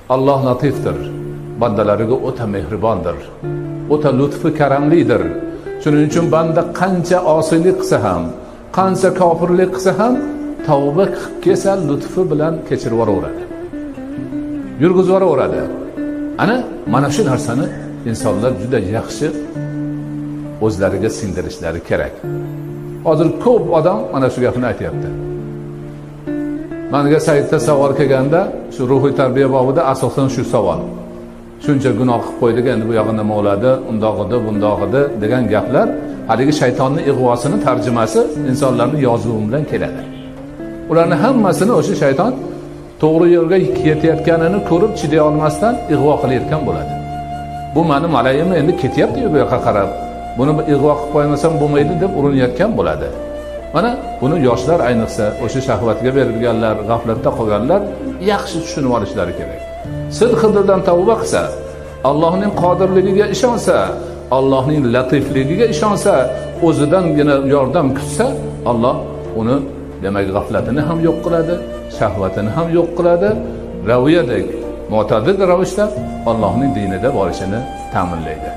Alloh latifdir. Bandalariga o'ta mehribondir. O'ta lutfi karamlidir. Shuning uchun banda qancha osiylik qilsa ham, qancha kofirlik qilsa ham tavba qilib kelsa lutfi bilan kechirib yuboraveradi. Yurgizib yuboraveradi. Ana mana shu narsani insonlar juda yaxshi o'zlariga singdirishlari kerak. Hozir ko'p odam mana shu gapni aytayapti. Menga saytda savol kelganda, shu ruhiy tarbiya bobida asosan shu savol. Shuncha gunoh qilib qo'ydik, endi bu yog'i nima bo'ladi, undoq edi, bundoq edi degan gaplar haligi shaytonning ig'vosini tarjimasi insonlarning yozuvi bilan keladi. Ularning hammasini o'sha shayton to'g'ri yo'lga ketayotganini ko'rib chiday olmasdan ig'vo qilayotgan bo'ladi. Bu meni malayim endi ketyapti bu yoqqa qarab. Buni ig'vo qilib qo'ymasam bo'lmaydi deb urinayotgan bo'ladi. Mana buni yoshlar ayniqsa o'sha shahvatga berilganlar, g'aflatda qolganlar yaxshi tushunib olishlari kerak. Sidqidildan tavba qilsa, Allohning qodirligiga ishonsa, Allohning latifligiga ishonsa, o'zidangina yordam kutsa, Alloh uni demak g'aflatini ham yo'q qiladi, shahvatini ham yo'q qiladi, raviyadek, mo'tadil ravishda Allohning dinida borishini ta'minlaydi.